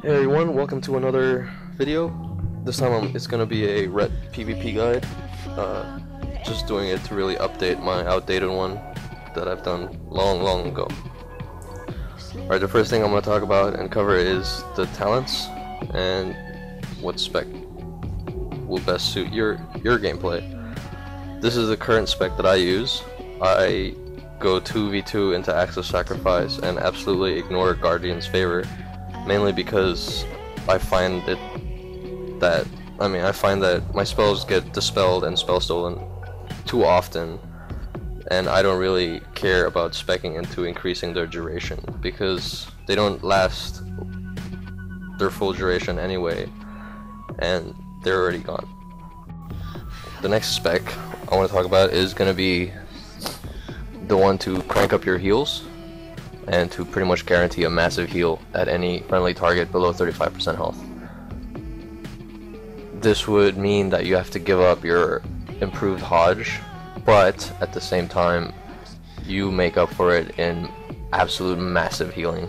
Hey everyone, welcome to another video. This time it's gonna be a ret PvP guide. Just doing it to really update my outdated one that I've done long ago. Alright, the first thing I'm gonna talk about and cover is the talents and what spec will best suit your gameplay. This is the current spec that I use. I go 2v2 into Acts of Sacrifice and absolutely ignore Guardian's Favor, mainly because I find that my spells get dispelled and spell stolen too often, and I don't really care about speccing into increasing their duration because they don't last their full duration anyway, and they're already gone. The next spec I want to talk about is going to be the one to crank up your heals and to pretty much guarantee a massive heal at any friendly target below 35% health. This would mean that you have to give up your improved Hodge, but at the same time you make up for it in absolute massive healing.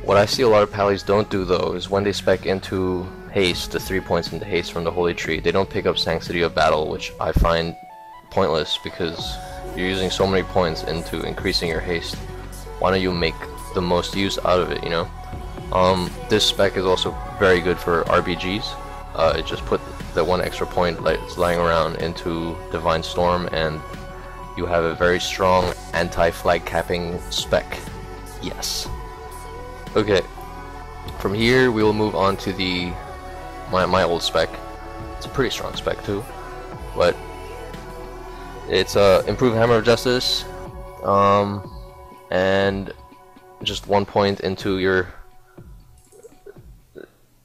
What I see a lot of pallies don't do though is when they spec into haste, the 3 points into haste from the Holy Tree, they don't pick up Sanctity of Battle, which I find pointless because you're using so many points into increasing your haste. Why don't you make the most use out of it, you know? This spec is also very good for RBGs. It just put the one extra point that's lying around into Divine Storm and you have a very strong anti-flag capping spec. Yes. Okay. From here we will move on to my old spec. It's a pretty strong spec too, but it's improved Hammer of Justice, and just 1 point into your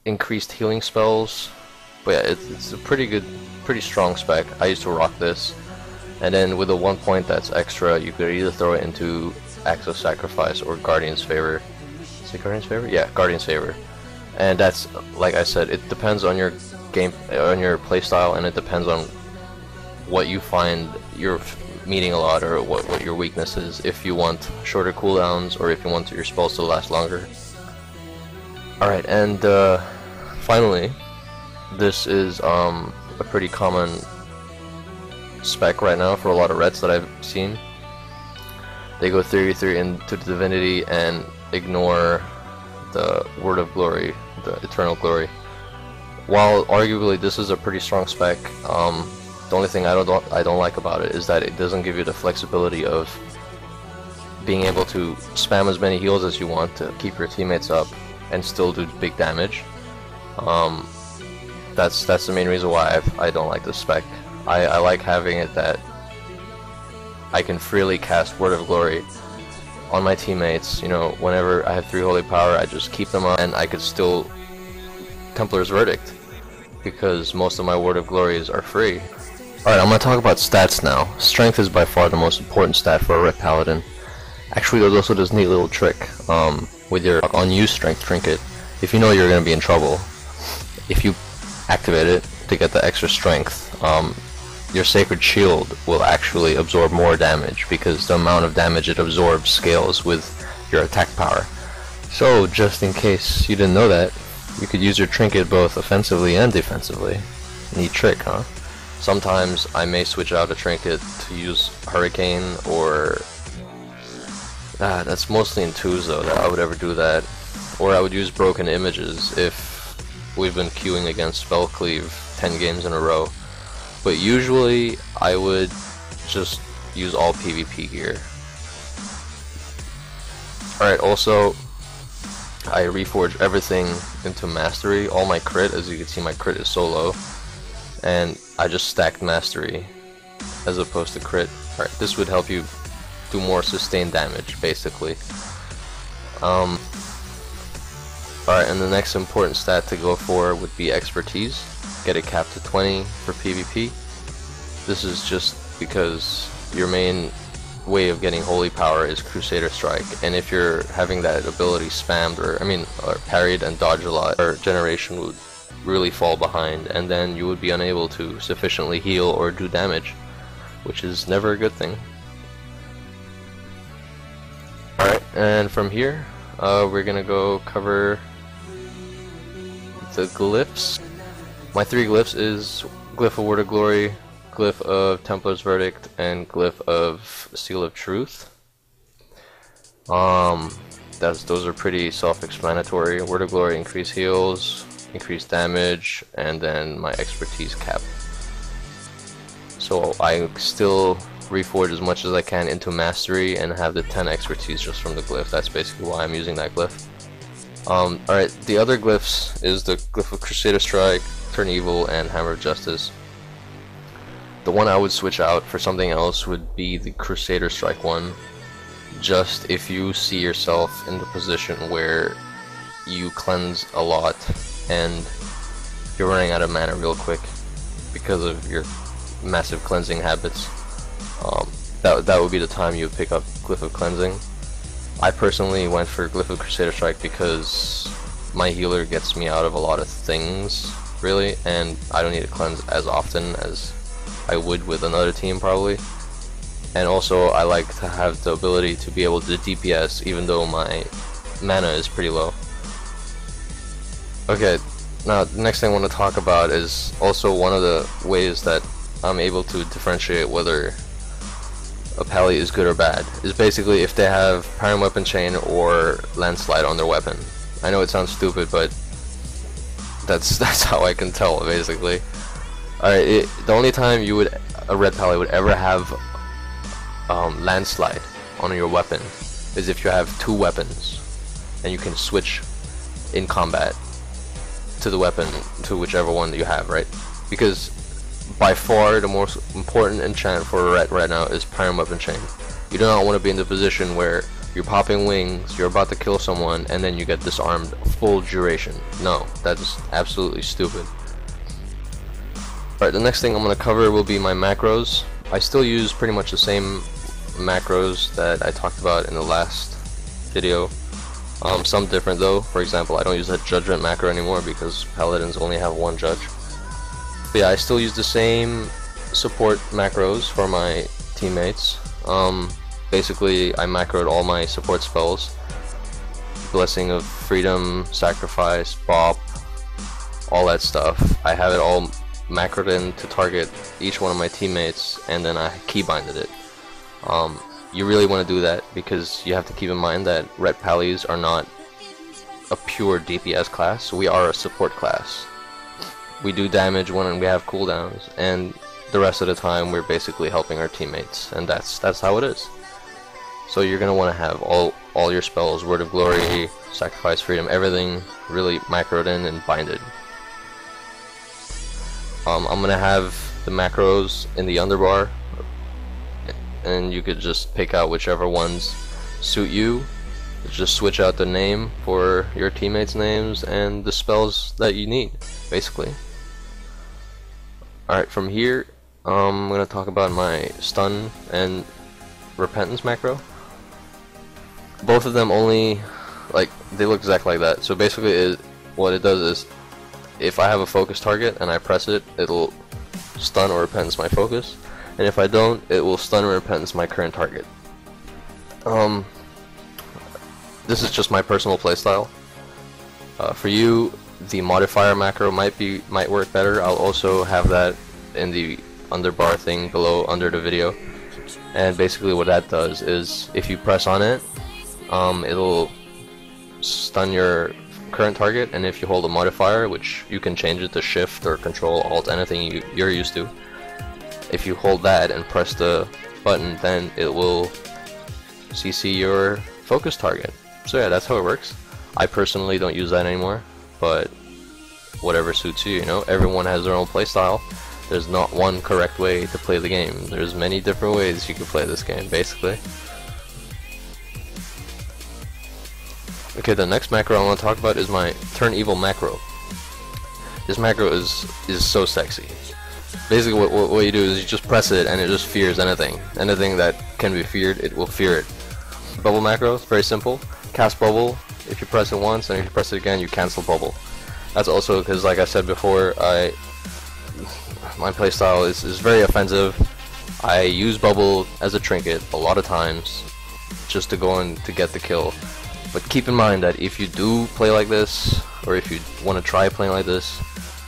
increased healing spells. But yeah, it's a pretty strong spec. I used to rock this, and then with a 1 point that's extra, you could either throw it into Acts of Sacrifice or Guardian's Favor. Is it Guardian's Favor? Yeah, Guardian's Favor. And that's, like I said, it depends on your playstyle, and it depends on what you find you're meeting a lot, or what your weakness is, if you want shorter cooldowns or if you want your spells to last longer. Alright, and finally, this is a pretty common spec right now for a lot of rets that I've seen. They go 3v3 into Divinity and ignore the Word of Glory, the Eternal Glory. While arguably this is a pretty strong spec, the only thing I don't like about it is that it doesn't give you the flexibility of being able to spam as many heals as you want to keep your teammates up and still do big damage. That's the main reason why I don't like this spec. I like having it that I can freely cast Word of Glory on my teammates. You know, whenever I have 3 Holy Power, I just keep them up, and I could still Templar's Verdict because most of my Word of Glories are free. Alright, I'm going to talk about stats now. Strength is by far the most important stat for a ret paladin. Actually, there's also this neat little trick with your unused strength trinket. If you know you're going to be in trouble, if you activate it to get the extra strength, your Sacred Shield will actually absorb more damage because the amount of damage it absorbs scales with your attack power. So, just in case you didn't know that, you could use your trinket both offensively and defensively. Neat trick, huh? Sometimes I may switch out a trinket to use Hurricane, or that's mostly in 2s though that I would ever do that. Or I would use Broken Images if we've been queuing against Spell Cleave 10 games in a row. But usually I would just use all PvP gear. Alright, also I reforge everything into Mastery. All my crit, as you can see, my crit is so low, and I just stacked Mastery as opposed to crit. Alright, this would help you do more sustained damage, basically. Alright, and the next important stat to go for would be Expertise. Get it capped to 20 for PvP. This is just because your main way of getting Holy Power is Crusader Strike, and if you're having that ability spammed, or parried and dodged a lot, your generation would really fall behind, and then you would be unable to sufficiently heal or do damage, which is never a good thing. Alright, and from here we're gonna go cover the glyphs. My 3 glyphs is Glyph of Word of Glory, Glyph of Templar's Verdict, and Glyph of Seal of Truth. Those are pretty self-explanatory. Word of Glory, increase heals, increase damage, and then my expertise cap. So I still reforge as much as I can into mastery and have the 10 expertise just from the glyph. That's basically why I'm using that glyph. Alright, the other glyphs is the Glyph of Crusader Strike, Turn Evil, and Hammer of Justice. The one I would switch out for something else would be the Crusader Strike one. Just if you see yourself in the position where you cleanse a lot and you're running out of mana real quick because of your massive cleansing habits, that would be the time you would pick up Glyph of Cleansing. I personally went for Glyph of Crusader Strike because my healer gets me out of a lot of things, really, and I don't need to cleanse as often as I would with another team probably. And also I like to have the ability to be able to DPS even though my mana is pretty low. Okay, now the next thing I want to talk about is also one of the ways that I'm able to differentiate whether a pally is good or bad, is basically if they have Parent Weapon Chain or Landslide on their weapon. I know it sounds stupid, but that's how I can tell, basically. Alright, the only time a red pally would ever have Landslide on your weapon is if you have 2 weapons and you can switch in combat to the weapon, to whichever one you have, right? Because by far the most important enchant for a red right now is Parent Weapon Chain. You do not want to be in the position where you're popping wings, you're about to kill someone, and then you get disarmed full duration. No, that's absolutely stupid. Alright, the next thing I'm going to cover will be my macros. I still use pretty much the same macros that I talked about in the last video. Some different though. For example, I don't use that Judgment macro anymore because Paladins only have 1 judge. But yeah, I still use the same support macros for my teammates. Basically, I macroed all my support spells. Blessing of Freedom, Sacrifice, Bop, all that stuff. I have it all macroed in to target each one of my teammates, and then I keybinded it. You really want to do that because you have to keep in mind that red pallies are not a pure DPS class. We are a support class. We do damage when we have cooldowns, and the rest of the time we're basically helping our teammates, and that's how it is. So you're gonna want to have all your spells, Word of Glory, Sacrifice, Freedom, everything really macroed in and binded. I'm gonna have the macros in the underbar, and you could just pick out whichever ones suit you. Just switch out the name for your teammates' names and the spells that you need, basically. Alright, from here, I'm going to talk about my Stun and Repentance macro. Both of them only, they look exactly like that. So basically, what it does is, if I have a focus target and I press it, it'll stun or repentance my focus. And if I don't, it will stun or repentance my current target. This is just my personal playstyle. For you, the modifier macro might work better. I'll also have that in the underbar thing below under the video. And basically what that does is if you press on it, it'll stun your current target, and if you hold a modifier, which you can change it to shift or control, alt, anything you're used to, if you hold that and press the button, then it will CC your focus target. So yeah, that's how it works. I personally don't use that anymore, but whatever suits you, you know, everyone has their own playstyle. There's not one correct way to play the game. There's many different ways you can play this game, basically. Okay, the next macro I want to talk about is my Turn Evil macro. This macro is so sexy. Basically what you do is you just press it and it just fears anything. Anything that can be feared, it will fear it. Bubble macro, it's very simple. Cast Bubble, if you press it once and if you press it again, you cancel Bubble. That's also because, like I said before, my playstyle is very offensive. I use Bubble as a trinket a lot of times just to go in to get the kill. But keep in mind that if you do play like this, or if you want to try playing like this,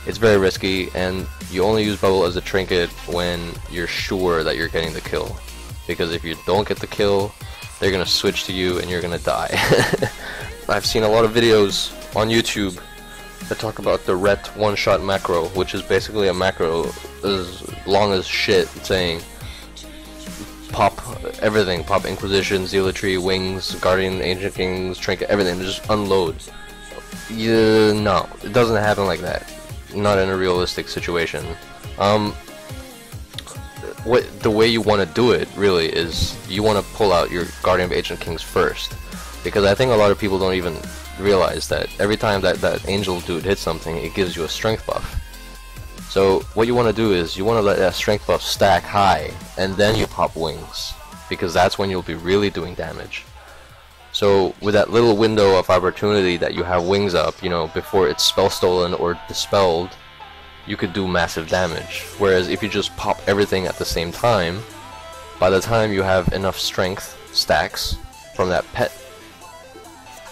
it's very risky, and you only use bubble as a trinket when you're sure that you're getting the kill. Because if you don't get the kill, they're gonna switch to you and you're gonna die. I've seen a lot of videos on YouTube that talk about the ret one-shot macro, which is basically a macro as long as shit saying pop everything, pop Inquisition, Zealotry, Wings, Guardian, Ancient Kings, Trinket, everything, just unload. Yeah, no, it doesn't happen like that. Not in a realistic situation. The way you want to do it really is you want to pull out your Guardian of Ancient Kings first, because I think a lot of people don't even realize that every time that angel dude hits something, it gives you a strength buff. So what you want to do is you want to let that strength buff stack high, and then you pop wings, because that's when you'll be really doing damage. So with that little window of opportunity that you have wings up, you know, before it's spell stolen or dispelled, you could do massive damage. Whereas if you just pop everything at the same time, by the time you have enough strength stacks from that pet,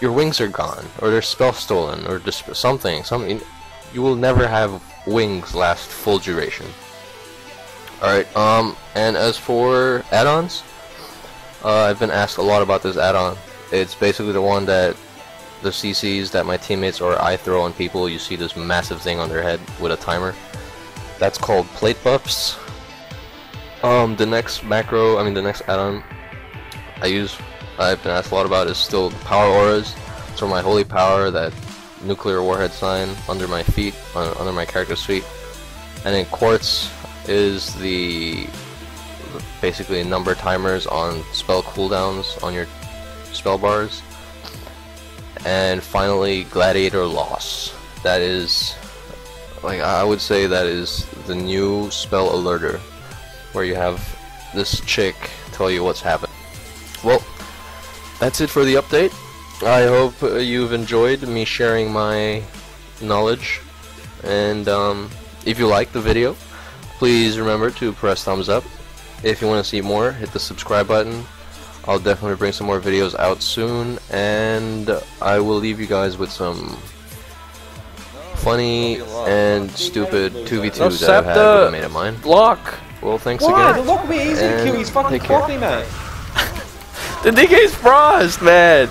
your wings are gone, or they're spell stolen, or just something. You will never have wings last full duration. Alright, and as for add-ons, I've been asked a lot about this add-on. It's basically the one that the CCs that my teammates or I throw on people. You see this massive thing on their head with a timer. That's called plate buffs. The next macro, the next add-on I've been asked a lot about is still power auras. So my holy power, that nuclear warhead sign under my feet, under my character's feet. And then quartz is the basically number timers on spell cooldowns on your spell bars. And finally, gladiator loss. That is, like, I would say that is the new spell alerter, where you have this chick tell you what's happening. Well, that's it for the update. I hope you've enjoyed me sharing my knowledge, and if you liked the video, please remember to press thumbs up. If you want to see more, hit the subscribe button. I'll definitely bring some more videos out soon, and I will leave you guys with some funny and stupid 2v2s that I've had with a mate of mine. Block! Well, thanks again. The lock will be easy to kill, he's fucking coffee, man. The DK's frost, man!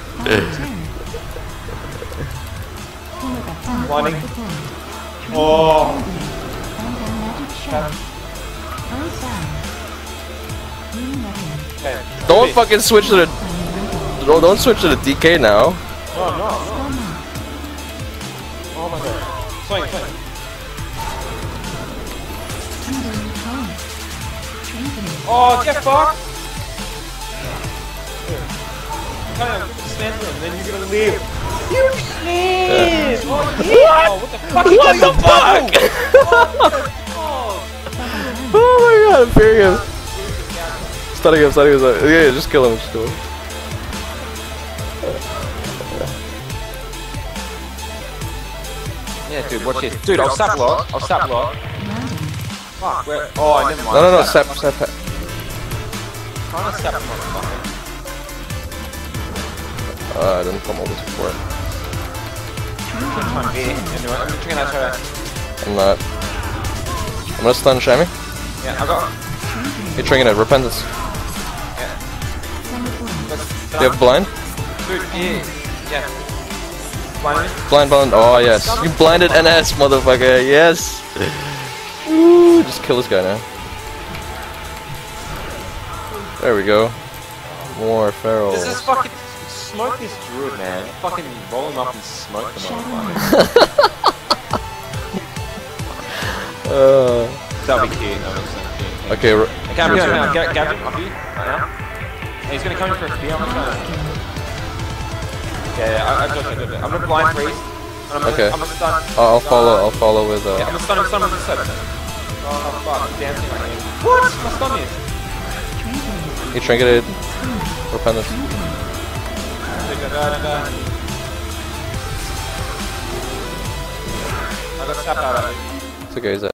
Blinding. Oh! Don't fucking switch to the... Don't switch to the DK now. No. Oh my god. Swing. Oh, get fucked! Kind of stand for him, then you're gonna leave. You leave! What the fuck? Oh my god, I'm fearing him. Stunning him. Yeah, just kill him. Yeah, dude, watch this. Dude, I'll sap lock. Fuck, where? Oh, never mind. No, sap. Trying to sap him, motherfucker. I didn't come over for it. I'm not. I'm gonna stun Shammy. Yeah, I got. You're triggering it. Repentance. Yeah. Do you have blind? Dude, yeah. Blind. Blind. Oh yes. You blinded NS, motherfucker. Yes. Ooh, just kill this guy now. There we go. More feral. This is fucking smoke this druid, man. Fucking roll him up and smoke the motherfucker. That'll be key. Okay. Get him up here. Right now. Yeah, he's gonna come in for a spear. I'm gonna. Yeah, I did it. I'm gonna blind freeze. Okay. I'm gonna stun. I'll follow with. Yeah, I'm gonna stun with the set. Oh fuck, I'm dancing right here. What? My stun is. He trinketed. Repentance. I got tap out of it. It's okay,